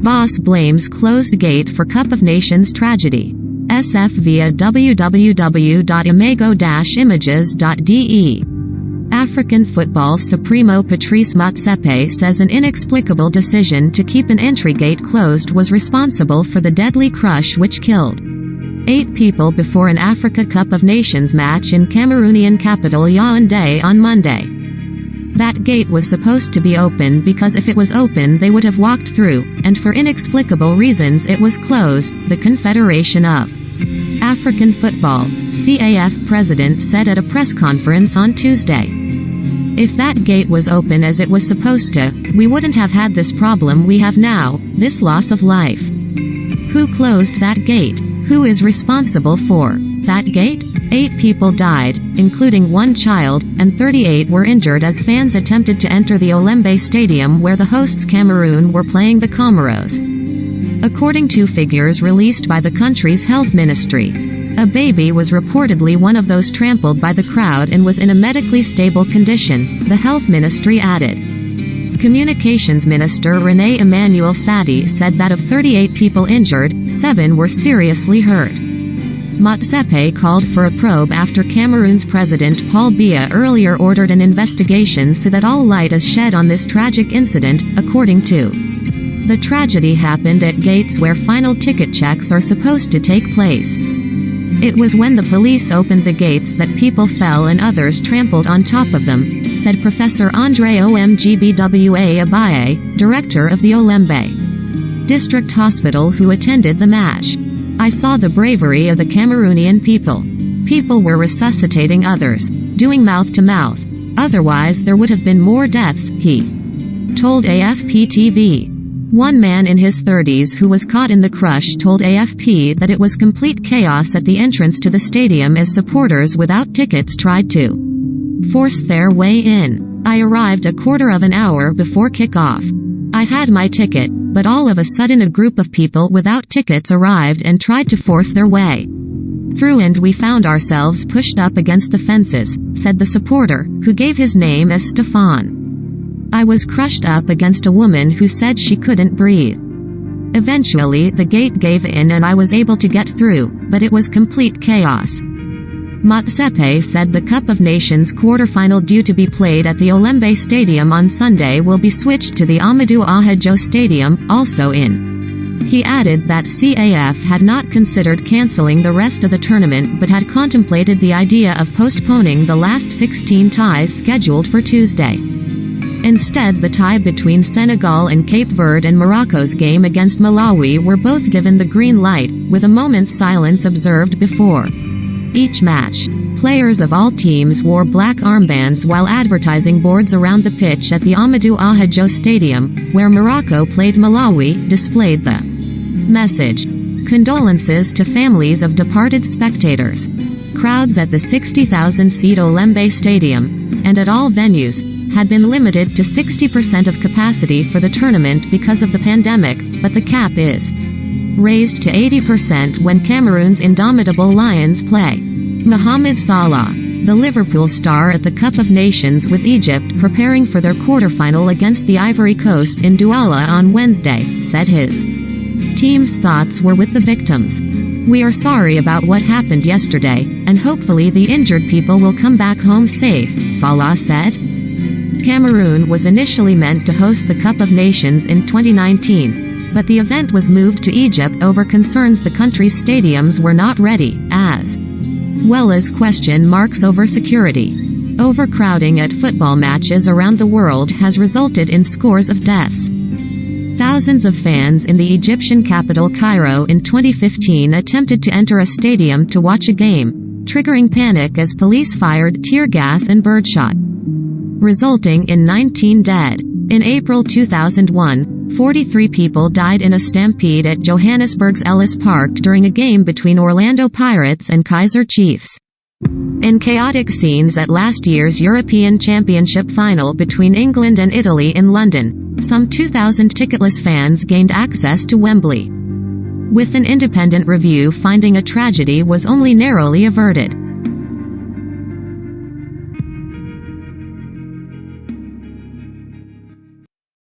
Boss blames closed gate for Cup of Nations tragedy. SF via www.imago-images.de. African football Supremo Patrice Motsepe says an inexplicable decision to keep an entry gate closed was responsible for the deadly crush which killed 8 people before an Africa Cup of Nations match in Cameroonian capital Yaoundé on Monday. That gate was supposed to be open because if it was open they would have walked through, and for inexplicable reasons it was closed, the Confederation of African Football, CAF president said at a press conference on Tuesday. If that gate was open as it was supposed to, we wouldn't have had this problem we have now, this loss of life. Who closed that gate? Who is responsible for that gate? 8 people died, including 1 child, and 38 were injured as fans attempted to enter the Olembe Stadium where the hosts Cameroon were playing the Comoros. According to figures released by the country's health ministry, a baby was reportedly one of those trampled by the crowd and was in a medically stable condition, the health ministry added. Communications Minister René Emmanuel Sadi said that of 38 people injured, 7 were seriously hurt. Motsepe called for a probe after Cameroon's President Paul Biya earlier ordered an investigation so that all light is shed on this tragic incident, according to. The tragedy happened at gates where final ticket checks are supposed to take place. It was when the police opened the gates that people fell and others trampled on top of them, said Professor Andre Omgbwa Abaye, director of the Olembe District Hospital who attended the match. I saw the bravery of the Cameroonian people. People were resuscitating others, doing mouth-to-mouth. Otherwise there would have been more deaths, he told AFP-TV. One man in his 30s who was caught in the crush told AFP that it was complete chaos at the entrance to the stadium as supporters without tickets tried to force their way in. I arrived a quarter of an hour before kickoff. I had my ticket, but all of a sudden a group of people without tickets arrived and tried to force their way through and we found ourselves pushed up against the fences, said the supporter, who gave his name as Stefan. I was crushed up against a woman who said she couldn't breathe. Eventually the gate gave in and I was able to get through, but it was complete chaos. Motsepe said the Cup of Nations quarterfinal due to be played at the Olembe Stadium on Sunday will be switched to the Amadou Ahidjo Stadium, also in. He added that CAF had not considered cancelling the rest of the tournament but had contemplated the idea of postponing the last 16 ties scheduled for Tuesday. Instead, the tie between Senegal and Cape Verde and Morocco's game against Malawi were both given the green light, with a moment's silence observed before each match. Players of all teams wore black armbands while advertising boards around the pitch at the Amadou Ahidjo Stadium, where Morocco played Malawi, displayed the message, "Condolences to families of departed spectators." Crowds at the 60,000-seat Olembe Stadium, and at all venues, had been limited to 60% of capacity for the tournament because of the pandemic, but the cap is raised to 80% when Cameroon's indomitable Lions play. Mohamed Salah, the Liverpool star at the Cup of Nations with Egypt preparing for their quarterfinal against the Ivory Coast in Douala on Wednesday, said his team's thoughts were with the victims. We are sorry about what happened yesterday, and hopefully the injured people will come back home safe, Salah said. Cameroon was initially meant to host the Cup of Nations in 2019, but the event was moved to Egypt over concerns the country's stadiums were not ready, as well as question marks over security. Overcrowding at football matches around the world has resulted in scores of deaths. Thousands of fans in the Egyptian capital Cairo in 2015 attempted to enter a stadium to watch a game, triggering panic as police fired tear gas and birdshot, resulting in 19 dead. In April 2001, 43 people died in a stampede at Johannesburg's Ellis Park during a game between Orlando Pirates and Kaizer Chiefs. In chaotic scenes at last year's European Championship final between England and Italy in London, some 2,000 ticketless fans gained access to Wembley, with an independent review finding a tragedy was only narrowly averted.